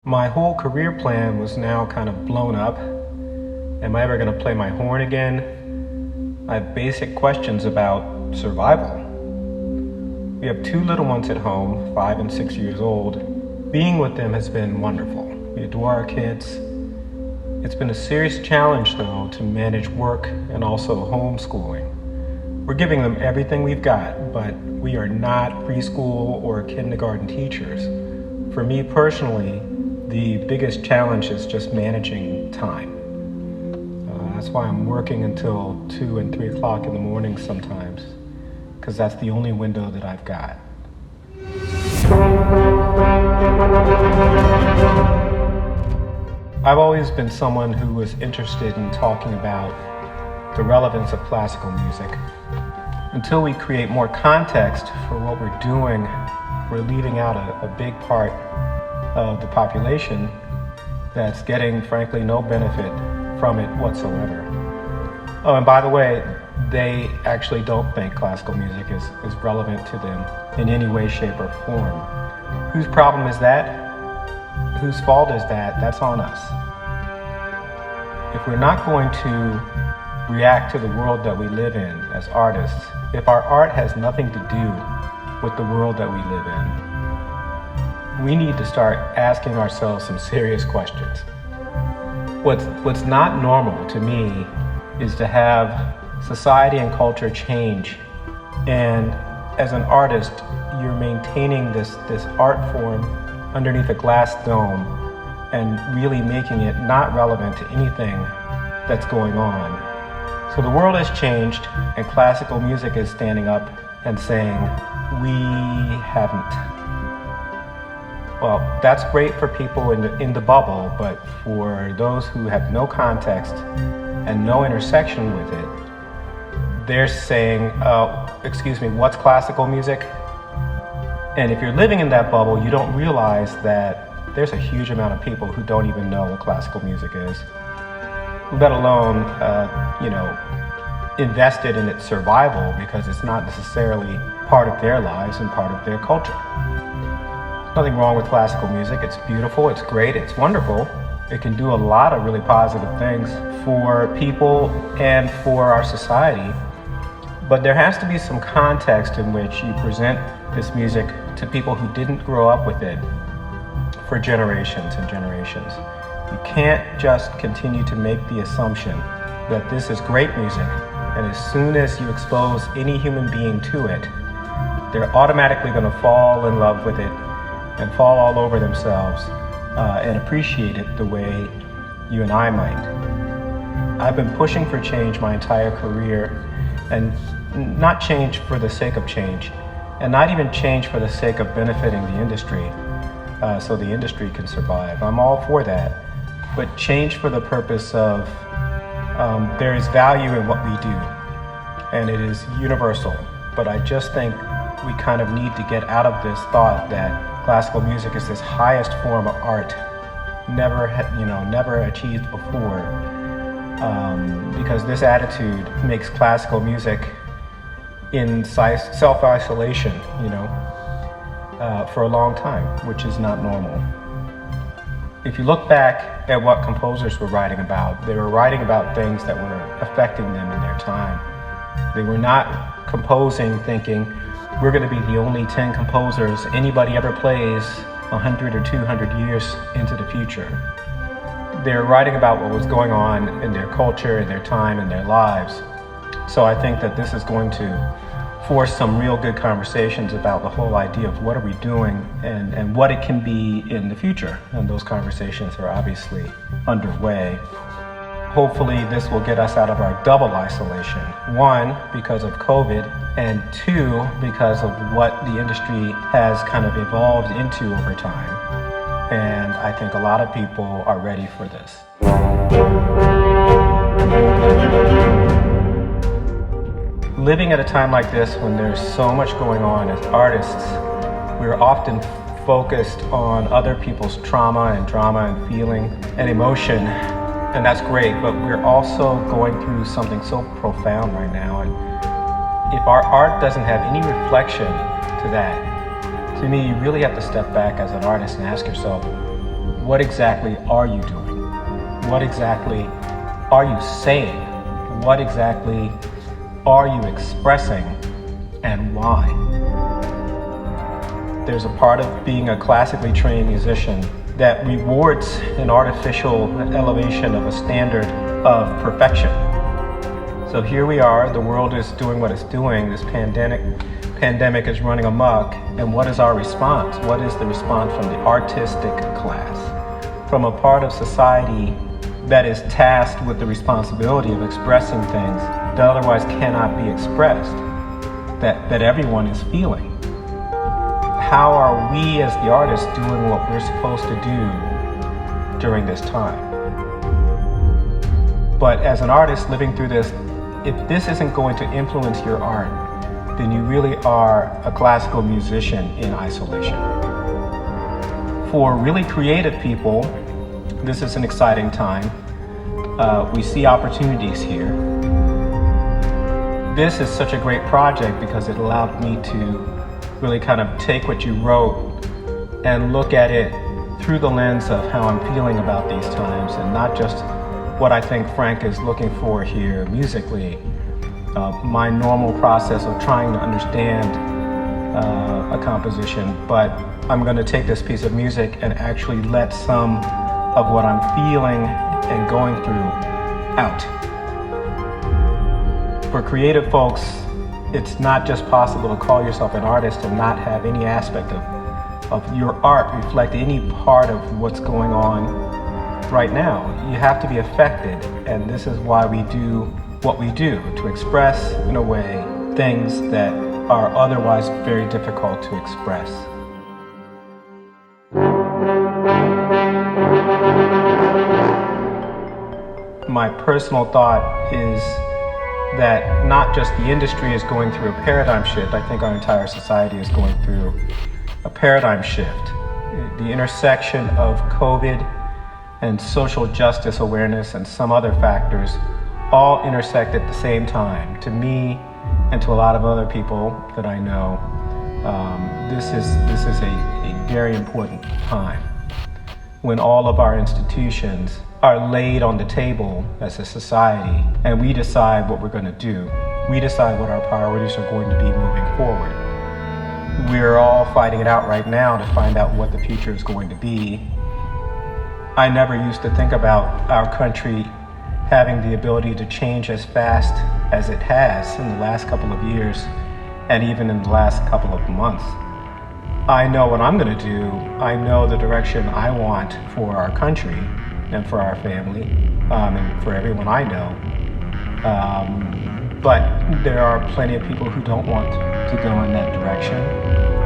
My whole career plan was now kind of blown up. Am I ever going to play my horn again? I have basic questions about survival. We have two little ones at home, 5 and 6 years old. Being with them has been wonderful. We adore our kids. It's been a serious challenge, though, to manage work and also homeschooling. We're giving them everything we've got, but we are not preschool or kindergarten teachers. For me personally, the biggest challenge is just managing time. That's why I'm working until 2 and 3 o'clock in the morning sometimes, because that's the only window that I've got. I've always been someone who was interested in talking about the relevance of classical music. Until we create more context for what we're doing, we're leaving out a big part of the population that's getting, frankly, no benefit from it whatsoever. Oh, and by the way, they actually don't think classical music is relevant to them in any way, shape, or form. Whose problem is that? Whose fault is that? That's on us. If we're not going to react to the world that we live in as artists, if our art has nothing to do with the world that we live in, we need to start asking ourselves some serious questions. What's not normal to me is to have society and culture change, and as an artist, you're maintaining this art form underneath a glass dome and really making it not relevant to anything that's going on. So the world has changed, and classical music is standing up and saying, we haven't. Well, that's great for people in the bubble, but for those who have no context and no intersection with it, they're saying, excuse me, what's classical music? And if you're living in that bubble, you don't realize that there's a huge amount of people who don't even know what classical music is, let alone, invested in its survival, because it's not necessarily part of their lives and part of their culture. Nothing wrong with classical music. It's beautiful, it's great, it's wonderful. It can do a lot of really positive things for people and for our society. But there has to be some context in which you present this music to people who didn't grow up with it for generations and generations. You can't just continue to make the assumption that this is great music, and as soon as you expose any human being to it, they're automatically going to fall in love with it and fall all over themselves and appreciate it the way you and I might. I've been pushing for change my entire career, and not change for the sake of change, and not even change for the sake of benefiting the industry so the industry can survive. I'm all for that, but change for the purpose of there is value in what we do, and it is universal. But I just think we kind of need to get out of this thought that classical music is this highest form of art, never achieved before, because this attitude makes classical music in self-isolation, for a long time, which is not normal. If you look back at what composers were writing about, they were writing about things that were affecting them in their time. They were not composing thinking, we're going to be the only 10 composers anybody ever plays 100 or 200 years into the future. They're writing about what was going on in their culture, in their time, in their lives. So I think that this is going to force some real good conversations about the whole idea of what are we doing and what it can be in the future. And those conversations are obviously underway. Hopefully this will get us out of our double isolation. 1, because of COVID, and 2, because of what the industry has kind of evolved into over time. And I think a lot of people are ready for this. Living at a time like this, when there's so much going on as artists, we're often focused on other people's trauma and drama and feeling and emotion. And that's great, but we're also going through something so profound right now. And if our art doesn't have any reflection to that, to me, you really have to step back as an artist and ask yourself, what exactly are you doing? What exactly are you saying? What exactly are you expressing, and why? There's a part of being a classically trained musician that rewards an artificial elevation of a standard of perfection. So here we are, the world is doing what it's doing, this pandemic is running amok, and what is our response? What is the response from the artistic class? From a part of society that is tasked with the responsibility of expressing things that otherwise cannot be expressed, that everyone is feeling. How are we as the artists doing what we're supposed to do during this time? But as an artist living through this, if this isn't going to influence your art, then you really are a classical musician in isolation. For really creative people, this is an exciting time. We see opportunities here. This is such a great project because it allowed me to really kind of take what you wrote and look at it through the lens of how I'm feeling about these times, and not just what I think Frank is looking for here musically. My normal process of trying to understand a composition, but I'm going to take this piece of music and actually let some of what I'm feeling and going through out. For creative folks, it's not just possible to call yourself an artist and not have any aspect of your art reflect any part of what's going on right now. You have to be affected, and this is why we do what we do, to express, in a way, things that are otherwise very difficult to express. My personal thought is that not just the industry is going through a paradigm shift, I think our entire society is going through a paradigm shift. The intersection of COVID and social justice awareness and some other factors all intersect at the same time. To me and to a lot of other people that I know, this is a very important time when all of our institutions are laid on the table as a society, and we decide what we're going to do. We decide what our priorities are going to be moving forward. We're all fighting it out right now to find out what the future is going to be. I never used to think about our country having the ability to change as fast as it has in the last couple of years, and even in the last couple of months. I know what I'm going to do. I know the direction I want for our country and for our family, and for everyone I know. But there are plenty of people who don't want to go in that direction.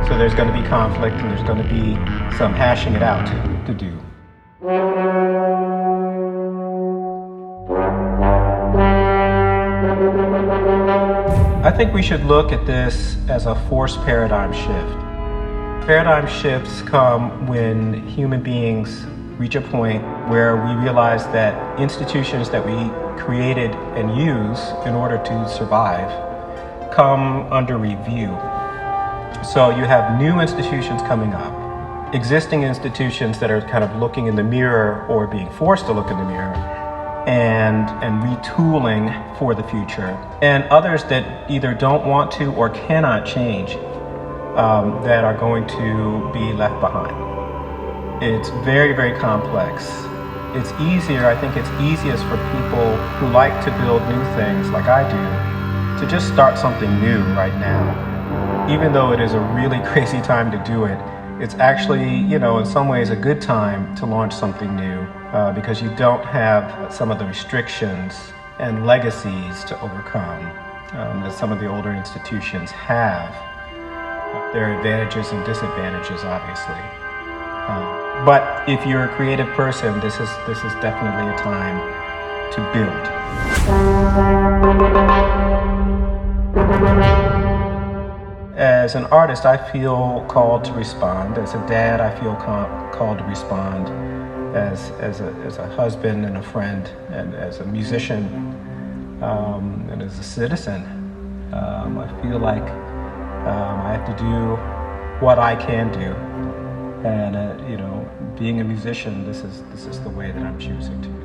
So there's going to be conflict, and there's going to be some hashing it out to do. I think we should look at this as a forced paradigm shift. Paradigm shifts come when human beings reach a point where we realize that institutions that we created and use in order to survive come under review. So you have new institutions coming up, existing institutions that are kind of looking in the mirror or being forced to look in the mirror and retooling for the future, and others that either don't want to or cannot change, that are going to be left behind. It's very, very complex. It's easier, I think it's easiest for people who like to build new things like I do, to just start something new right now. Even though it is a really crazy time to do it, it's actually, in some ways a good time to launch something new, because you don't have some of the restrictions and legacies to overcome that some of the older institutions have. There are advantages and disadvantages, obviously. But if you're a creative person, this is definitely a time to build. As an artist, I feel called to respond. As a dad, I feel called to respond. As a husband and a friend, and as a musician, and as a citizen, I feel like I have to do what I can do And being a musician, this is the way that I'm choosing to